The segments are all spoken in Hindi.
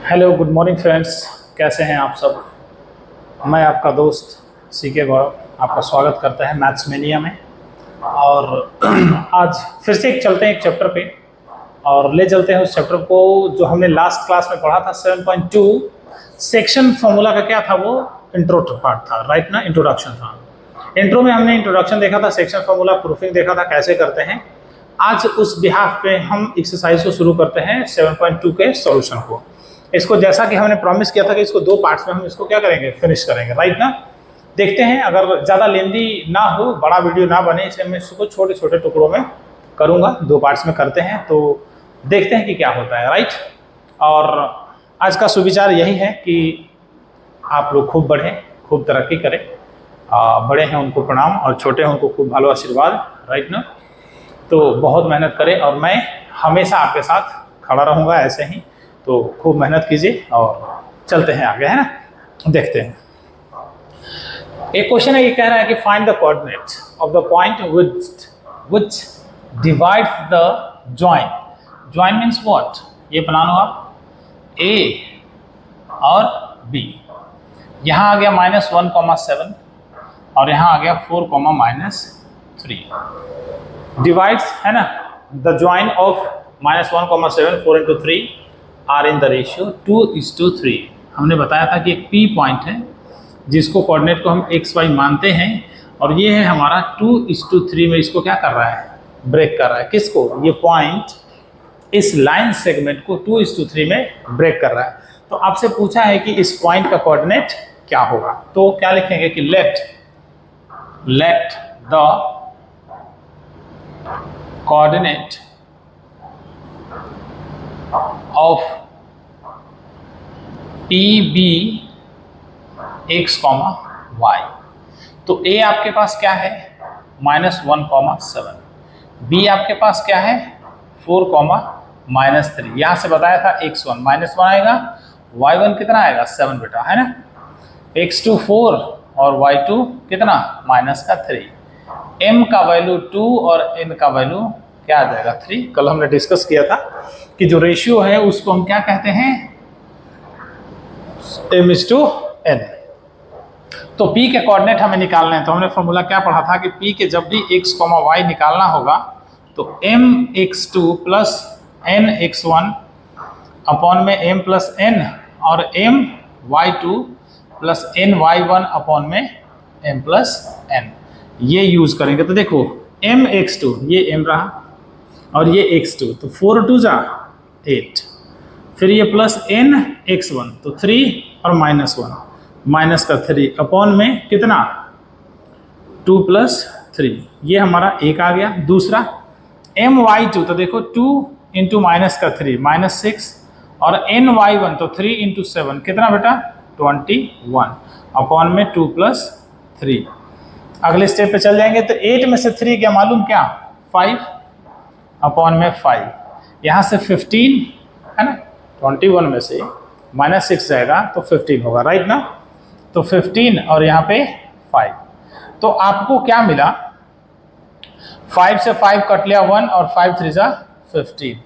हेलो गुड मॉर्निंग फ्रेंड्स, कैसे हैं आप सब। मैं आपका दोस्त सीके गौरव आपका स्वागत करता है मैथ्स मेनिया में। और आज फिर से चलते हैं एक चैप्टर पे और ले चलते हैं उस चैप्टर को जो हमने लास्ट क्लास में पढ़ा था 7.2 सेक्शन फॉर्मूला का। क्या था वो? इंट्रो पार्ट था, राइट ना, इंट्रोडक्शन था। इंट्रो में हमने इंट्रोडक्शन देखा था, सेक्शन फॉर्मूला प्रूफिंग देखा था कैसे करते हैं। आज उस बिहाफ पे हम एक्सरसाइज को शुरू करते हैं 7.2 के सॉल्यूशन को। इसको जैसा कि हमने प्रॉमिस किया था कि इसको दो पार्ट्स में हम इसको क्या करेंगे, फिनिश करेंगे, राइट ना। देखते हैं, अगर ज़्यादा लेंदी ना हो, बड़ा वीडियो ना बने, इसलिए मैं इसको छोटे छोटे टुकड़ों में करूँगा। दो पार्ट्स में करते हैं तो देखते हैं कि क्या होता है, राइट। और आज का सुविचार यही है कि आप लोग खूब बढ़ें, खूब तरक्की करें। बड़े हैं उनको प्रणाम और छोटे हैं उनको खूब भालो आशीर्वाद, राइट ना। तो बहुत मेहनत करें और मैं हमेशा आपके साथ खड़ा रहूँगा ऐसे ही। तो खूब मेहनत कीजिए और चलते हैं आगे, है ना। देखते हैं, एक क्वेश्चन है, ये कह रहा है कि find the coordinate of the point which divides the joint. Joint means what? ये बना लो आप, ए और बी। यहाँ आ गया -1,7 और यहाँ आ गया 4,-3। डिवाइड्स है ना, the joint of -1,7 4 into 3 are in the ratio 2:3। हमने बताया था कि एक पी पॉइंट है जिसको कोऑर्डिनेट को हम एक्स वाई मानते हैं, और ये है हमारा 2:3 में इसको क्या कर रहा है, ब्रेक कर रहा है। किसको? ये पॉइंट इस लाइन सेगमेंट को 2:3 में ब्रेक कर रहा है। तो आपसे पूछा है कि इस पॉइंट का कोऑर्डिनेट क्या होगा, तो क्या लिखेंगे कि let the coordinate of P be x comma y. तो ए आपके पास क्या है, -1,7। बी आपके पास क्या है, 4,-3। यहाँ से बताया था x1 -1 आएगा, y1 कितना आएगा, 7 बेटा, है ना। x2 4 और y2 कितना, -3। m का वैल्यू 2 और n का वैल्यू क्या आ जाएगा, 3। कल हमने डिस्कस किया था कि जो रेशियो है उसको हम क्या कहते हैं, m/n। तो p के कोऑर्डिनेट हमें निकालने हैं। तो हमने फॉर्मूला क्या पढ़ा था कि p के जब भी x, y निकालना होगा तो mx2 + nx1 अपॉन में m + n और my2 + ny1 अपॉन में m + n, ये यूज करेंगे। तो देखो mx2 ये m रहा और ये x2, तो 4 2 जा 8, फिर ये प्लस nx1 तो 3 और -1 माइनस का 3 अपॉन में कितना 2 + 3, ये हमारा एक आ गया। दूसरा my2 तो देखो 2 × -3 -6 और ny1 तो 3 × 7 कितना बेटा 21 अपॉन में 2 + 3। अगले स्टेप पे चल जाएंगे तो 8 में से 3 क्या मालूम, क्या 5 अपॉन में 5। यहाँ से 15 है ना, 21 में से -6 जाएगा तो 15 होगा, राइट ना। तो 15 और यहाँ पे 5, तो आपको क्या मिला, 5 से 5 कट लिया 1 और 5 3 जा 15।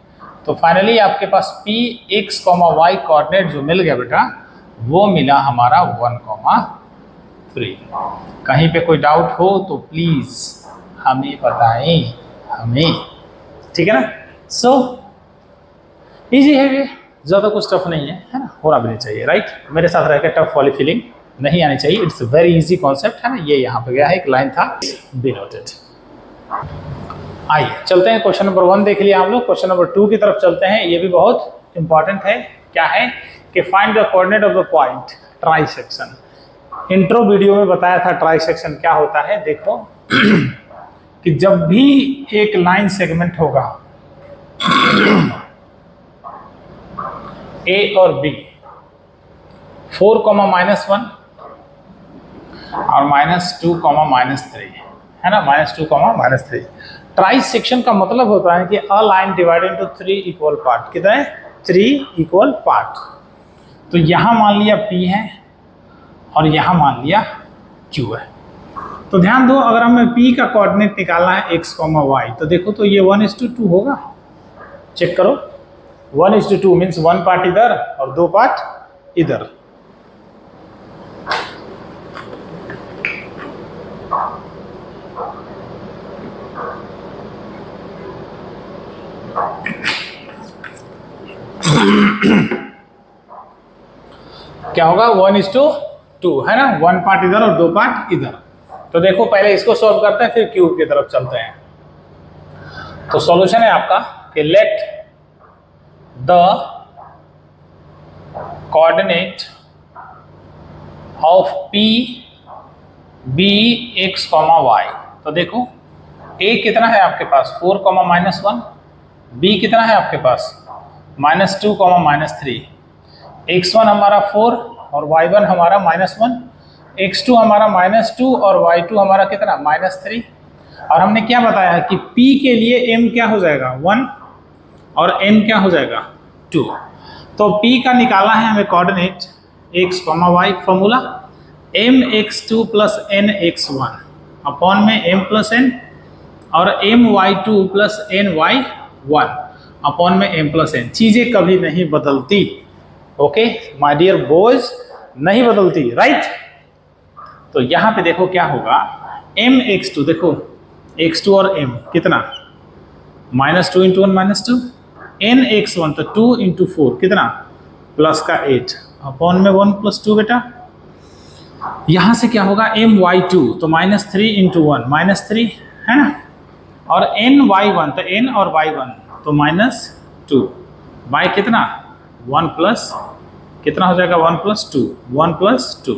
तो फाइनली आपके पास p x, y कोऑर्डिनेट जो मिल गया बेटा, वो मिला हमारा 1,3। कहीं पे कोई डाउट हो तो प्लीज हमें बताएं, हमें, ठीक है ना। सो इजी है ये, ज़्यादा कुछ टफ नहीं है ना, होना भी नहीं चाहिए, राइट। मेरे साथ रहकर टफ वाली फीलिंग नहीं आनी चाहिए। इट्स वेरी इजी कॉन्सेप्ट, है ना। ये यहाँ पे गया है, एक लाइन था, बी नोटेड। आइए चलते हैं, क्वेश्चन नंबर 1 देख लिया हम लोग। क्वेश्चन नंबर 2 की तरफ चलते हैं। ये भी बहुत इंपॉर्टेंट है। क्या है कि find the coordinate of the point trisection. Intro video में बताया था ट्राइसेक्शन क्या होता है। देखो कि जब भी एक लाइन सेगमेंट होगा A और B 4, -1 और -2, -3, है ना, -2, -3। ट्राइसेक्शन का मतलब होता है कि a line divided into 3 equal part. कितने? 3 इक्वल पार्ट। तो यहाँ मान लिया P है और यहाँ मान लिया Q है। तो ध्यान दो, अगर हमें P का कोऑर्डिनेट निकालना है x, y, तो देखो तो ये 1:2 होगा। चेक करो 1:2 मीन्स 1 पार्ट इधर और 2 पार्ट इधर। क्या होगा 1:2 है ना, 1 पार्ट इधर और 2 पार्ट इधर। तो देखो पहले इसको सॉल्व करते हैं फिर क्यूब की तरफ चलते हैं। तो सॉल्यूशन है आपका कि let the coordinate of P be x comma y. तो देखो ए कितना है आपके पास 4, -1, बी कितना है आपके पास -2, -3, x1 हमारा 4 और y1 हमारा -1, x2 हमारा -2 और y2 हमारा कितना -3। और हमने क्या बताया कि p के लिए m क्या हो जाएगा 1 और n क्या हो जाएगा 2। तो p का निकालना है हमें coordinate x, y। Formula mx2 + nx1 upon में m + n और my2 + ny1 अपॉन में m + n। चीजें कभी नहीं बदलती, ओके माय डियर बॉयज, नहीं बदलती, राइट। तो यहाँ पे देखो क्या होगा mx2, देखो x2 और m कितना -2 × 1 -2, nx1 तो 2 × 4 कितना +8 अपॉन में 1 + 2 बेटा। यहाँ से क्या होगा my2 तो -3 × 1 -3 है ना, और ny1 तो n और y1 तो -2 बाय कितना 1 प्लस कितना हो जाएगा 1 + 2 1 + 2।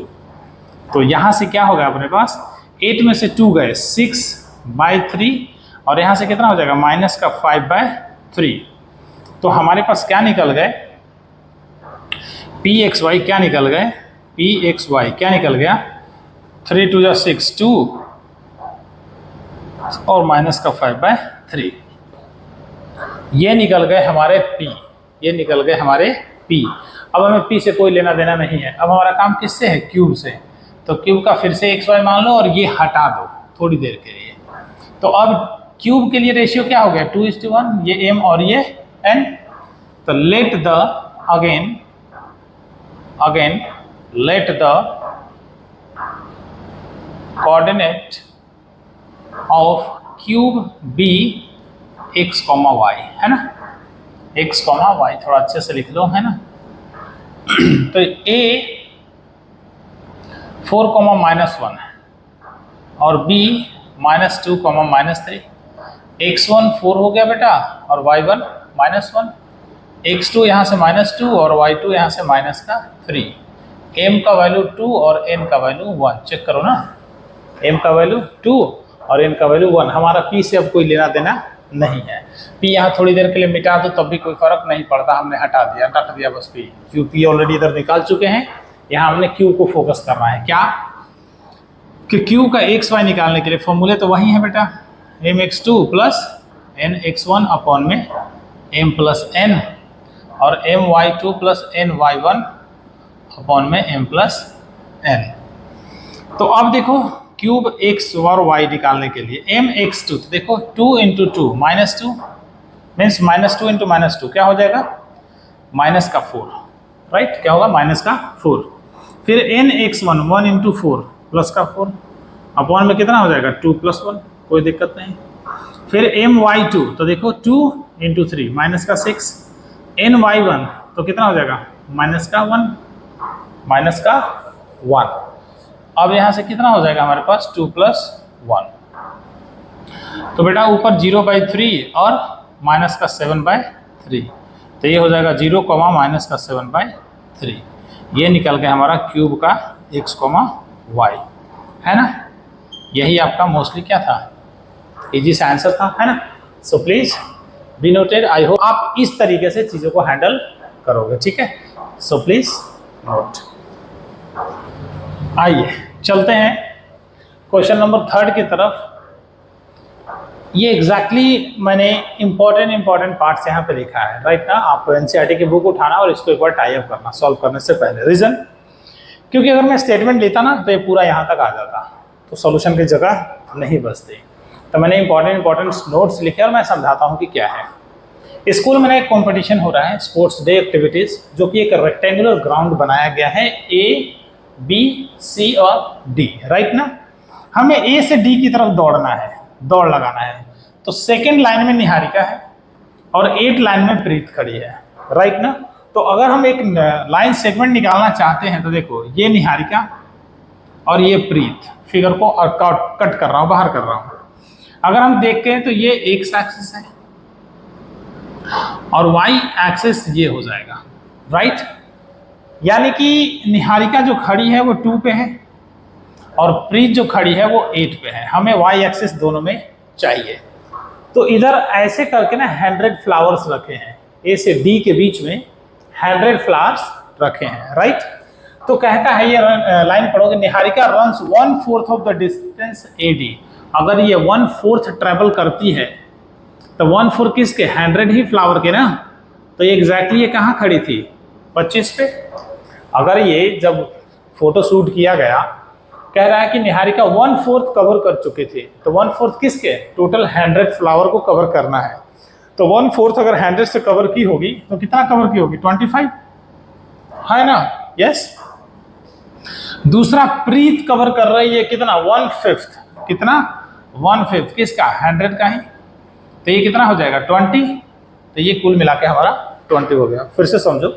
तो यहाँ से क्या होगा अपने पास 8 में से 2 गए 6/3 और यहाँ से कितना हो जाएगा -5/3। तो हमारे पास क्या निकल गए pxy क्या निकल गए pxy क्या निकल गया 3 × 2 = 6 2 और -5/3। ये निकल गए हमारे p, ये निकल गए हमारे p। अब हमें p से कोई लेना देना नहीं है। अब हमारा काम किससे है क्यूब से। तो क्यूब का फिर से xy मान लो और ये हटा दो थोड़ी देर के लिए। तो अब क्यूब के लिए रेशियो क्या हो गया 2:1, ये m और ये n। तो let the again let the coordinate of cube b x, y है ना, x, y थोड़ा अच्छे से लिख लो है ना। तो a 4, -1 है और b -2, -3, x1 4 हो गया बेटा और y1 -1, x2 यहाँ से -2 और y2 यहाँ से -3, m का वैल्यू 2 और n का वैल्यू 1। चेक करो ना, m का वैल्यू 2 और n का वैल्यू 1। हमारा p से अब कोई लेना देना नहीं है। p यहाँ थोड़ी देर के लिए मिटा दो तब भी कोई फर्क नहीं पड़ता, हमने हटा दिया रख दिया बस p, क्योंकि ऑलरेडी इधर निकाल चुके हैं। यहाँ हमने q को फोकस करना है क्या कि q का xy निकालने के लिए फॉर्मूले तो वही है बेटा mx2 + nx1 अपॉन में m + n और my2 + ny1 अपॉन में m + n। तो अब देखो क्यूब x और y निकालने के लिए mx2 तो देखो 2 × 2 -2 मीन्स -2 × -2 क्या हो जाएगा -4, राइट। क्या होगा -4। फिर nx1 1 × 4 +4 अपॉन में कितना हो जाएगा 2 + 1, कोई दिक्कत नहीं। फिर my2 तो देखो 2 × 3 -6, ny1 तो कितना हो जाएगा -1। अब यहाँ से कितना हो जाएगा हमारे पास 2 + 1। तो बेटा ऊपर 0/3 और -7/3 तो ये हो जाएगा 0, -7/3। ये निकल गया हमारा क्यूब का x, y है ना। यही आपका मोस्टली क्या था इजी सा आंसर था है ना। So please be noted. I hope आप इस तरीके से चीज़ों को हैंडल करोगे, ठीक है। So please note. आइए चलते हैं क्वेश्चन नंबर 3 की तरफ। ये एग्जैक्टली मैंने इंपॉर्टेंट पार्ट्स यहाँ पे लिखा है, राइट ना। आपको एनसीईआरटी की बुक उठाना और इसको एक बार टाई अप करना सॉल्व करने से पहले। रीजन क्योंकि अगर मैं स्टेटमेंट लेता ना तो ये पूरा यहाँ तक आ जाता तो सॉल्यूशन की जगह नहीं बचती। तो मैंने इंपॉर्टेंट नोट्स लिखे और मैं समझाता हूँ कि क्या है। स्कूल में ना एक कंपटीशन हो रहा है, स्पोर्ट्स डे एक्टिविटीज, जो कि एक रेक्टेंगुलर ग्राउंड बनाया गया है A, B, C और D, राइट ना। हमें A से D की तरफ दौड़ना है, दौड़ लगाना है। तो सेकेंड लाइन में निहारिका है और 8 लाइन में प्रीत खड़ी है, राइट ना। तो अगर हम एक लाइन सेगमेंट निकालना चाहते हैं तो देखो, ये निहारिका और ये प्रीत, फिगर को कट कर रहा हूं, बाहर कर रहा हूं। अगर हम देखते हैं तो ये एक्स एक्सिस है और वाई एक्सिस ये हो जाएगा, राइट। यानी कि निहारिका जो खड़ी है वो 2 पे है और प्रीत जो खड़ी है वो 8 पे है। हमें वाई एक्सिस दोनों में चाहिए। तो इधर ऐसे करके ना 100 फ्लावर्स रखे हैं, ए से डी के बीच में 100 फ्लावर्स रखे हैं, राइट। तो कहता है, ये लाइन पढ़ोगे, Niharika runs 1/4 of the distance AD। अगर ये 1/4 ट्रेवल करती है तो 1/4 किसके, 100 ही फ्लावर के ना। तो ये एग्जैक्टली ये कहाँ खड़ी थी, 25 पे। अगर ये जब फोटो शूट किया गया, कह रहा है कि निहारिका 1/4 कवर कर चुके थे, तो 1/4 किसके, टोटल 100 फ्लावर को कवर करना है। तो 1/4 अगर 100 से कवर की होगी तो कितना कवर की होगी, 25, है ना, यस। दूसरा, प्रीत कवर कर रही है कितना, 1/5, कितना, 1/5 किसका, 100 का ही। तो ये कितना हो जाएगा, 20। तो ये कुल मिला के हमारा 20 हो गया। फिर से समझो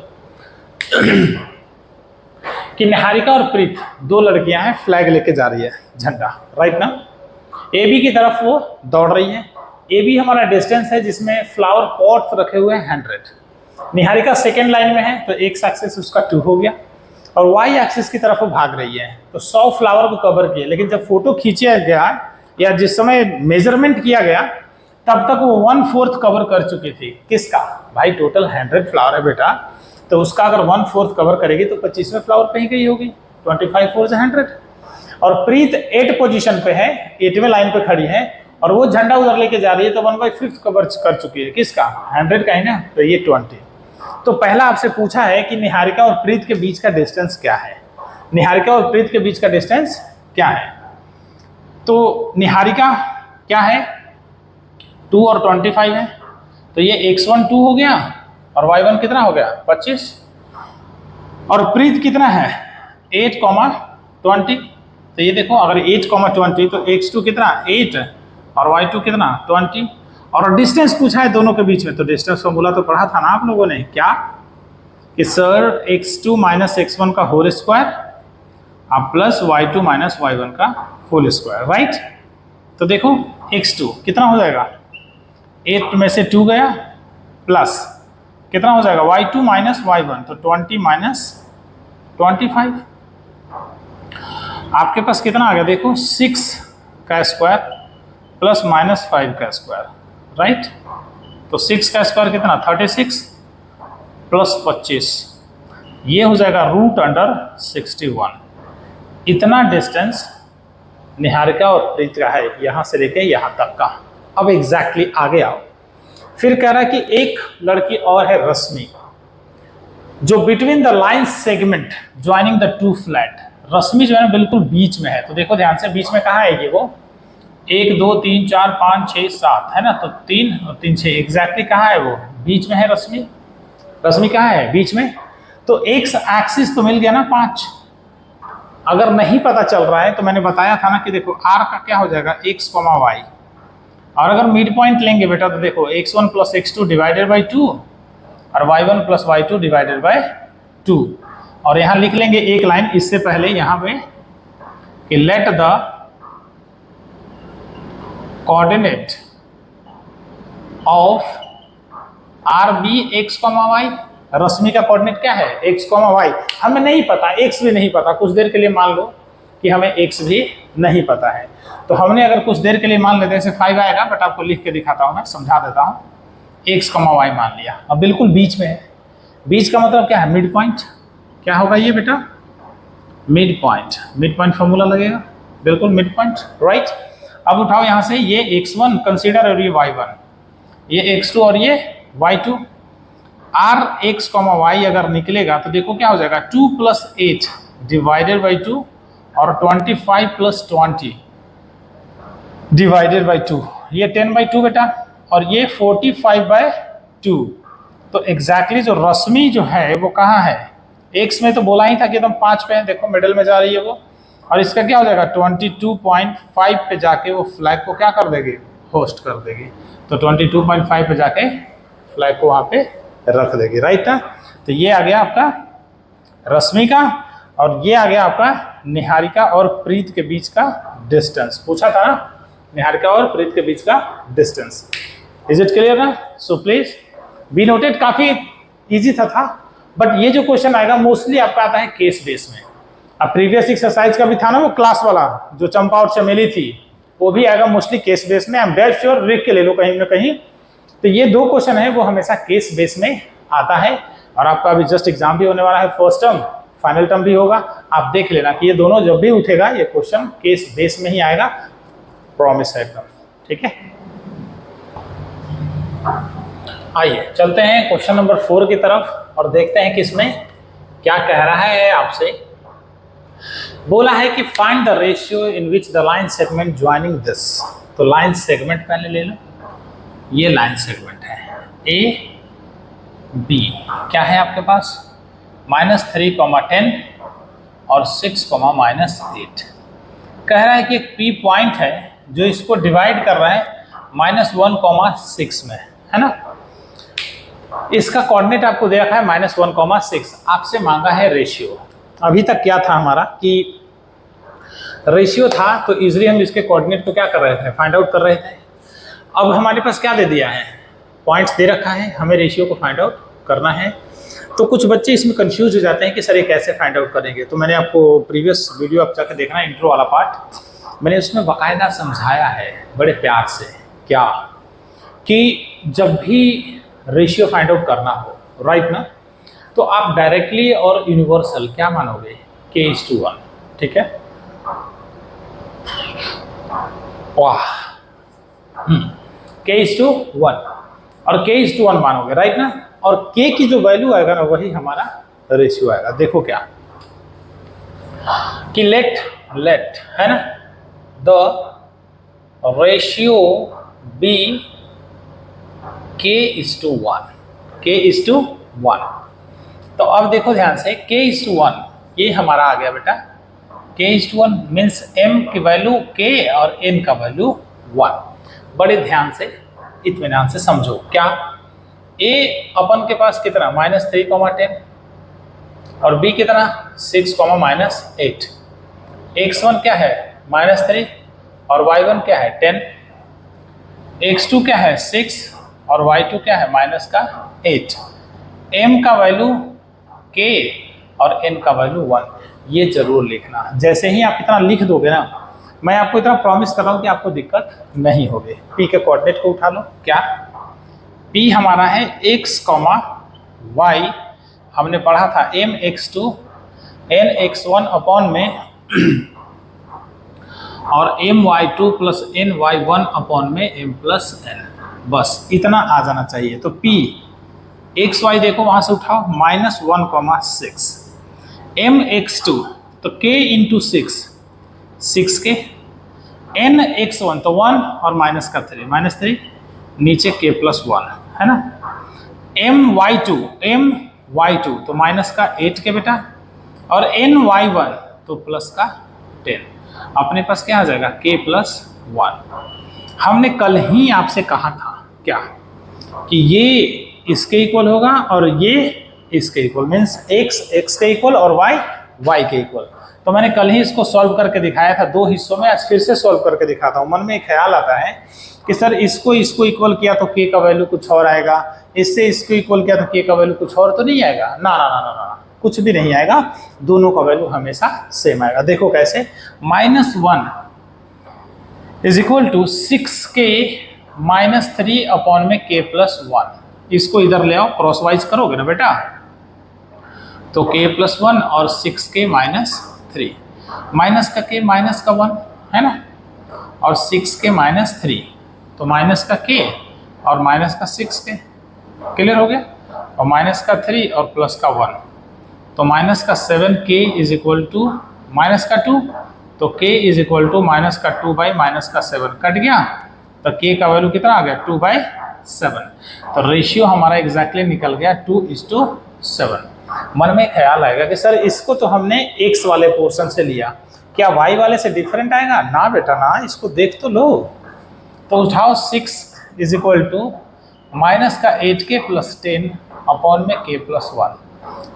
कि निहारिका और प्रीत 2 लड़कियां हैं, फ्लैग लेके जा रही है, झंडा, राइट ना। AB की तरफ वो दौड़ रही है। AB हमारा डिस्टेंस है जिसमें फ्लावर पॉट्स रखे हुए हैं 100। निहारिका सेकेंड लाइन में है तो एक्स एक्सिस उसका 2 हो गया और वाई एक्सिस की तरफ वो भाग रही है। तो 100 फ्लावर को कवर किए, लेकिन जब फोटो खींचा गया या जिस समय मेजरमेंट किया गया तब तक वो 1/4 कवर कर चुकी थी। किसका, भाई टोटल 100 फ्लावर है बेटा, तो उसका अगर 1/4 कवर करेगी तो 25वें फ्लावर पे ही गई होगी, 25 4 100। और प्रीत 8 पोजीशन पे है, 8वें लाइन पे खड़ी है और वो झंडा उधर लेके जा रही है, तो 1/5 कवर कर चुकी है, किसका, 100 का ही ना। तो ये 20। तो पहला आपसे पूछा है कि निहारिका और प्रीत के बीच का डिस्टेंस क्या है। निहारिका और प्रीत के बीच का डिस्टेंस क्या है, तो निहारिका क्या है, 2 और 25 है, तो ये x1 2 हो गया और y1 कितना हो गया, 25। और प्रीत कितना है, 8, 20। तो ये देखो, अगर 8, 20 तो x2 कितना, 8 और y2 कितना, 20। और डिस्टेंस पूछा है दोनों के बीच में, तो डिस्टेंस फॉर्मूला तो पढ़ा था ना आप लोगों ने, क्या, कि सर x2 - x1 का whole square plus y2 - y1 का होल स्क्वायर, राइट। तो देखो x2 कितना हो जाएगा, 8 में से 2 गया, प्लस कितना हो जाएगा, y2 - y1, तो 20 - 25। आपके पास कितना आ गया, देखो 6 का स्क्वायर प्लस -5 का स्क्वायर, राइट। तो 6 का स्क्वायर कितना, 36 प्लस 25, ये हो जाएगा √61। इतना डिस्टेंस निहारिका और प्रीत का है, यहाँ से लेके यहाँ तक का। अब एग्जैक्टली आगे आओ, फिर कह रहा है कि एक लड़की और है, रश्मि, जो between the line segment joining the 2 flat. Rashmi जो है बिल्कुल बीच में है, तो देखो ध्यान से, बीच में कहाँ है ये, वो 1 2 3 4 5 6 7 है ना, तो 3 और 3 6 एग्जैक्टली कहाँ है, वो बीच में है रश्मि। रश्मि कहाँ है, बीच में। तो एक्स एक्सिस तो मिल गया ना 5। अगर नहीं पता चल रहा है तो मैंने बताया था ना कि देखो r का क्या हो जाएगा, x, y। और अगर मिड पॉइंट लेंगे बेटा तो देखो x1 + x2 डिवाइडेड बाई 2 और y1 + y2 डिवाइडेड बाई 2। और यहाँ लिख लेंगे एक लाइन इससे पहले यहाँ पे कि let the coordinate of r be x, y। Rashmi का कोऑर्डिनेट क्या है, x, y। हमें नहीं पता, x भी नहीं पता। कुछ देर के लिए मान लो कि हमें x भी नहीं पता है, तो हमने अगर कुछ देर के लिए मान लेते हैं, जैसे 5 आएगा, बट आपको लिख के दिखाता हूँ, मैं समझा देता हूँ। x, y मान लिया, अब बिल्कुल बीच में है। बीच का मतलब क्या है, मिड पॉइंट। क्या होगा ये बेटा, mid point. Mid point formula लगेगा, बिल्कुल मिड पॉइंट, राइट। अब उठाओ यहाँ से, ये x1 कंसीडर और ये y1, ये x2 और ये y2। r x, y अगर निकलेगा तो देखो क्या हो जाएगा, 2 + 8 डिवाइडेड बाई 2 और 25 + 20 डिवाइडेड बाई 2, ये 10/2 बेटा। और ये 45/2 2। तो एग्जैक्टली जो रश्मि जो है वो कहाँ है, एक्स में तो बोला ही था कि एकदम 5 पे है, देखो मिडिल में जा रही है वो, और इसका क्या हो जाएगा 22.5 पे जाके वो फ्लैग को क्या कर देगी, होस्ट कर देगी। तो 22.5 पे जाके फ्लैग को वहाँ पे रख देगी, राइट ना। तो ये आ गया आपका रश्मि का, और ये आ गया आपका निहारिका और प्रीत के बीच का डिस्टेंस। पूछा था ना, निहारिका और प्रीत के बीच का डिस्टेंस। इज इट क्लियर ना? So please be noted. काफी इजी था, बट ये जो क्वेश्चन आएगा मोस्टली आपका आता है केस बेस में। अब प्रीवियस एक्सरसाइज का भी था ना वो क्लास वाला जो चंपा और चमेली थी, वो भी आएगा मोस्टली केस बेस में। आई एम डेड श्योर, लिख के ले लो कहीं ना कहीं। तो ये 2 क्वेश्चन है वो हमेशा केस बेस में आता है, और आपका अभी जस्ट एग्जाम भी होने वाला है, फर्स्ट टर्म फाइनल टर्म भी होगा। आप देख लेना कि ये दोनों जब भी उठेगा ये क्वेश्चन केस बेस में ही आएगा, प्रॉमिस है एकदम, ठीक है। आइए चलते हैं क्वेश्चन नंबर 4 की तरफ और देखते हैं कि इसमें क्या कह रहा है आपसे। बोला है कि find the ratio in which the line segment joining this. तो लाइन सेगमेंट पहले ले लो, ये लाइन सेगमेंट है ए बी, क्या है आपके पास -3, 10 और 6, -8। कह रहा है कि एक पी पॉइंट है जो इसको डिवाइड कर रहा है -1,6 में, है ना। इसका कोऑर्डिनेट आपको दे रखा है -1,6। आपसे मांगा है रेशियो। अभी तक क्या था हमारा कि रेशियो था तो इजीली हम इसके कोऑर्डिनेट को क्या कर रहे थे, फाइंड आउट कर रहे थे। अब हमारे पास क्या दे दिया है, पॉइंट्स दे रखा है, हमें रेशियो को फाइंड आउट करना है। तो कुछ बच्चे इसमें कंफ्यूज हो जाते हैं कि सर ये कैसे फाइंड आउट करेंगे। तो मैंने आपको प्रीवियस वीडियो आप जाकर देखना, इंट्रो वाला पार्ट, मैंने उसमें बाकायदा समझाया है बड़े प्यार से, क्या कि जब भी रेशियो फाइंड आउट करना हो, राइट ना, तो आप डायरेक्टली और यूनिवर्सल क्या मानोगे, k:1, ठीक है। वाह, k:1 और k:1 मानोगे, राइट ना। और k की जो वैल्यू आएगा ना वही हमारा रेशियो आएगा। देखो क्या कि लेट है ना, the ratio B k:1, k:1। तो अब देखो ध्यान से, k:1 ये हमारा आ गया बेटा, k:1 मीन्स m की वैल्यू k और n का वैल्यू 1। बड़े ध्यान से इत्मीनान से समझो, क्या a अपन के पास कितना -3, 10 और b कितना 6, -8। x1 क्या है -3 और y1 क्या है 10, x2 क्या है 6 और y2 क्या है -8। m का वैल्यू k और n का वैल्यू 1। ये जरूर लिखना। जैसे ही आप इतना लिख दोगे ना, मैं आपको इतना प्रॉमिस कर रहा हूँ कि आपको दिक्कत नहीं होगी। p के कोऑर्डिनेट को उठा लो, क्या p हमारा है x, y, हमने पढ़ा था mx2 nx1 अपॉन में और my2 प्लस ny1 अपॉन में m+n। बस इतना आ जाना चाहिए। तो p एक्स वाई देखो वहां से उठाओ, -1,6, mx2 तो k × 6 के, nx1 तो 1 और -3 नीचे k+1 है ना, my2 तो -8 के बेटा, और ny1 तो +10। अपने पास क्या आ जाएगा k+1। हमने कल ही आपसे कहा था क्या कि ये इसके इक्वल होगा और ये इसके इक्वल, मीन्स x के इक्वल और y के इक्वल। तो मैंने कल ही इसको सॉल्व करके दिखाया था 2 हिस्सों में, आज फिर से सॉल्व करके दिखाता हूँ। मन में एक ख्याल आता है कि सर इसको इक्वल किया तो k का वैल्यू कुछ और आएगा, इससे इसको इक्वल किया तो k का वैल्यू कुछ और तो नहीं आएगा। ना ना ना ना ना, कुछ भी नहीं आएगा, दोनों का वैल्यू हमेशा सेम आएगा। देखो कैसे, -1 = 6k -3 अपॉन में k+1। इसको इधर ले आओ, क्रॉस वाइज करोगे ना बेटा, तो k+1 और 6k -3, माइनस का k माइनस का 1 है ना, और 6k -3 तो माइनस का k और माइनस का 6k, क्लियर हो गया, और माइनस का 3 और प्लस का 1 तो माइनस का 7k = माइनस का 2, तो k = माइनस का 2 बाई माइनस का 7 कट गया, तो k का वैल्यू कितना आ गया 2/7। 7। तो रेशियो हमारा एग्जैक्टली निकल गया 2:7। मन में ख्याल आएगा कि सर इसको तो हमने x वाले पोर्शन से लिया, क्या y वाले से डिफरेंट आएगा? ना बेटा ना, इसको देख तो लो। तो उठाओ 6 इज इक्वल टू माइनस का 8k प्लस 10 अपॉन में k प्लस 1।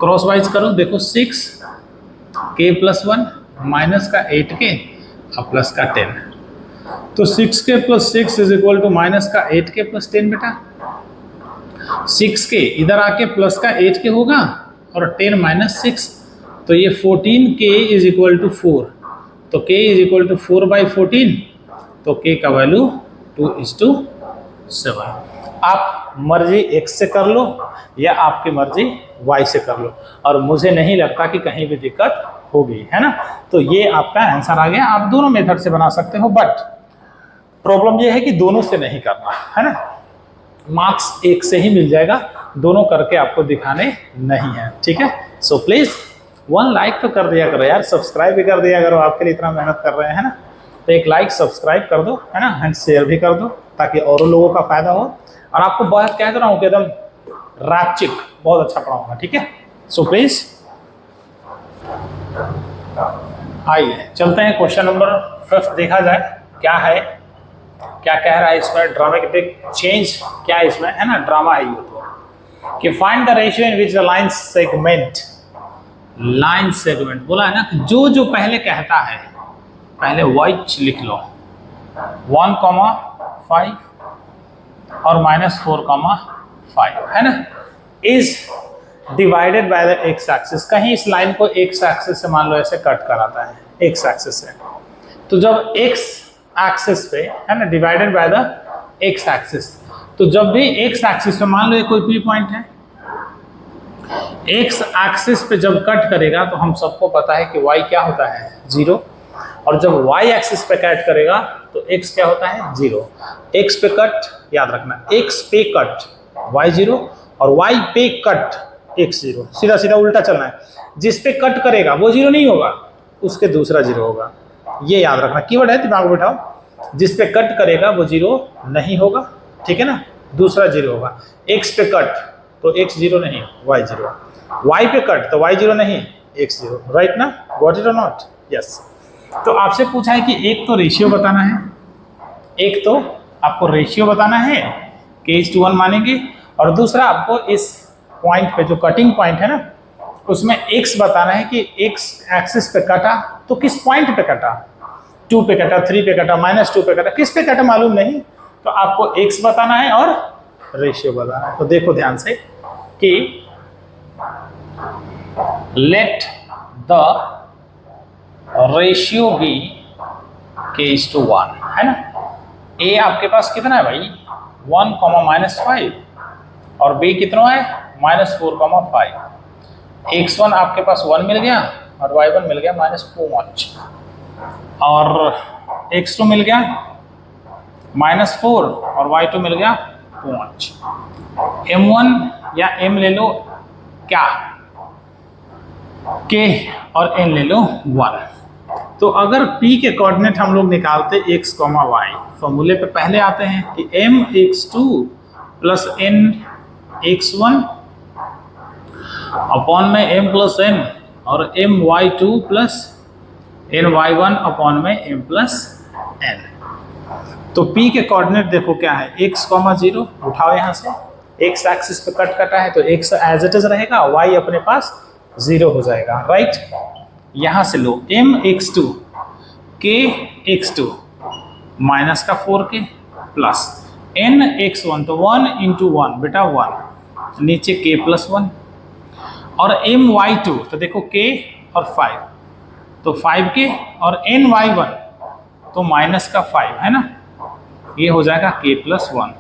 क्रॉस वाइज करो, देखो 6k प्लस 1 माइनस का 8k और प्लस का 10। तो 6k plus 6 is equal to minus का 8k प्लस 10 बेटा। 6k इधर आके प्लस का 8k होगा और 10 माइनस 6, तो ये 14k इज इक्वल टू 4। तो k इज इक्वल टू 4/14, तो k का वैल्यू 2:7। आप मर्जी x से कर लो या आपकी मर्जी y से कर लो, और मुझे नहीं लगता कि कहीं भी दिक्कत होगी, है ना। तो ये आपका आंसर आ गया। आप दोनों मेथड से बना सकते हो, बट प्रॉब्लम ये है कि दोनों से नहीं करना, है ना। मार्क्स एक से ही मिल जाएगा, दोनों करके आपको दिखाने नहीं है, ठीक है। सो प्लीज 1 लाइक तो कर दिया करो यार, सब्सक्राइब भी कर दिया करो, आपके लिए इतना मेहनत कर रहे हैं ना। तो एक लाइक सब्सक्राइब कर दो, है ना, एंड शेयर भी कर दो ताकि और लोगों का फायदा हो। और आपको बहुत कह रहा हूँ कि एकदम राचिक बहुत अच्छा पढ़ाऊंगा, ठीक है। सो प्लीज आइए चलते हैं क्वेश्चन नंबर 5 देखा जाए क्या है, क्या कह रहा है इसमें। ड्रामेटिक चेंज क्या है इसमें, है ना, ड्रामा है ये तो। कि find the ratio in which the line segment, line segment बोला है ना, कि जो जो पहले कहता है पहले वाइच लिख लो, 1,5 और -4,5, है ना, is divided by the x axis. कहीं इस लाइन को एक्स एक्सिस से मान लो ऐसे कट कराता है, एक्स एक्सिस से, तो जब एक्स एक्सिस पे, है ना, divided by the x axis, तो जब भी एक्स एक्सिस पे मान लो ये कोई पी पॉइंट है, एक्स एक्सिस पे जब कट करेगा तो हम सबको पता है कि y क्या होता है 0, और जब y एक्सिस पे कट करेगा तो x क्या होता है 0। x पे कट याद रखना, x पे कट y 0 और y पे कट x 0, सीधा सीधा उल्टा चलना है। जिस पे कट करेगा वो 0 नहीं होगा, उसके दूसरा 0 होगा, ये याद रखना, कीवर्ड है, दिमाग में बिठाओ। जिस पे कट करेगा वो 0 नहीं होगा, ठीक है ना, दूसरा 0 होगा। x पे कट तो x 0 नहीं, y 0, y पे कट तो y 0 नहीं, x 0, राइट ना, गॉट इट और नॉट? यस। तो आपसे पूछा है कि एक तो रेशियो बताना है, एक तो आपको रेशियो बताना है k:1 मानेंगे, और दूसरा आपको इस पॉइंट पे जो कटिंग पॉइंट है ना उसमें x बताना है कि x एक्सिस पे कटा तो किस पॉइंट पे कटा, 2 पे कटा, 3 पे कटा, -2 पे कटा, किस पे कटा मालूम नहीं, तो आपको x बताना है और रेशियो बताना है। तो देखो ध्यान से कि let the ratio B k:1, है ना। a आपके पास कितना है भाई 1, -5, और b कितना है -4,5। x1 आपके पास 1 मिल गया और y1 मिल गया -4, और x2 मिल गया -4 और y2 मिल गया 5। m1 या m ले लो क्या, k और n ले लो 1। तो अगर p के कोऑर्डिनेट हम लोग निकालते x, y, फॉर्मूले पे पहले आते हैं कि mx2 प्लस nx1 अपॉन में m प्लस n और my2 प्लस ny1 अपॉन में m प्लस n। तो p के कोऑर्डिनेट देखो क्या है, x, 0 उठाओ यहाँ से, x एक्सिस पे कट कटा है तो x एज इट इज रहेगा, y अपने पास 0 हो जाएगा, राइट। यहाँ से लो mx2 kx2 माइनस का 4k प्लस nx1, तो 1 × 1 बेटा 1, नीचे k प्लस 1, और my2 तो देखो k और 5 तो 5k, और ny1 तो माइनस का 5, है ना, ये हो जाएगा k प्लस 1।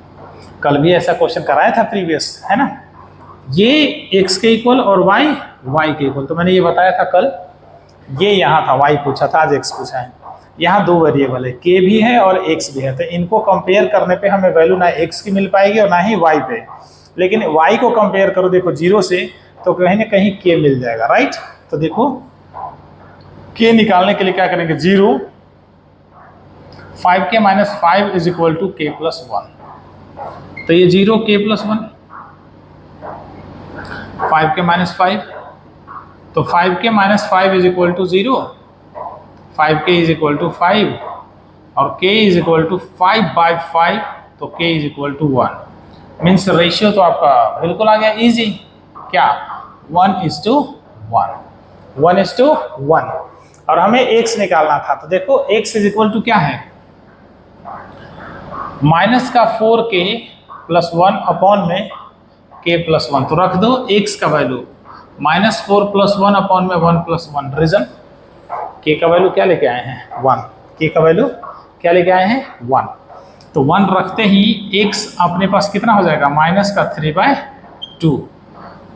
कल भी ऐसा क्वेश्चन कराया था प्रीवियस, है ना, ये x के इक्वल और y के इक्वल, तो मैंने ये बताया था कल, ये यहाँ था y पूछा था, आज x पूछा है। यहाँ 2 वेरिएबल है, k भी है और x भी है, तो इनको कंपेयर करने पे हमें वैल्यू ना x की मिल पाएगी और ना ही y पे, लेकिन y को कंपेयर करो देखो 0 से तो कहीं ना कहीं k मिल जाएगा, राइट। तो देखो k निकालने के लिए क्या करेंगे, 0, 5k - 5 is equal to k plus 1, तो ये 0 k + 1, 5 k - 5, तो 5 k - 5 = 0, 5 k = 5 और k = 5/5, तो k = 1। मीन्स रेशियो तो आपका बिल्कुल आ गया इजी, क्या 1:1, 1:1। और हमें x निकालना था, तो देखो x = क्या है, माइनस का 4k + 1 अपॉन में k + 1, तो रख दो x का वैल्यू -4 + 1 अपॉन में 1 + 1। रीजन k का वैल्यू क्या लेके आए हैं 1, k का वैल्यू क्या लेके आए हैं 1, तो 1 रखते ही x अपने पास कितना हो जाएगा -3/2।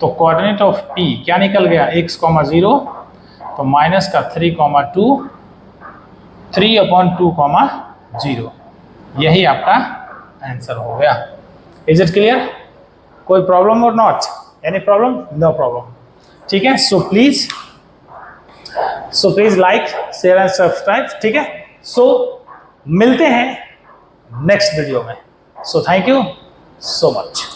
तो कोऑर्डिनेट ऑफ p क्या निकल गया x, 0, तो -3,2, 3/2, 0, यही आपका आंसर हो गया। Is it clear? कोई प्रॉब्लम और not? Any problem? No problem. ठीक है, so please like, share and subscribe. ठीक है, सो मिलते हैं नेक्स्ट वीडियो में। So thank you so much.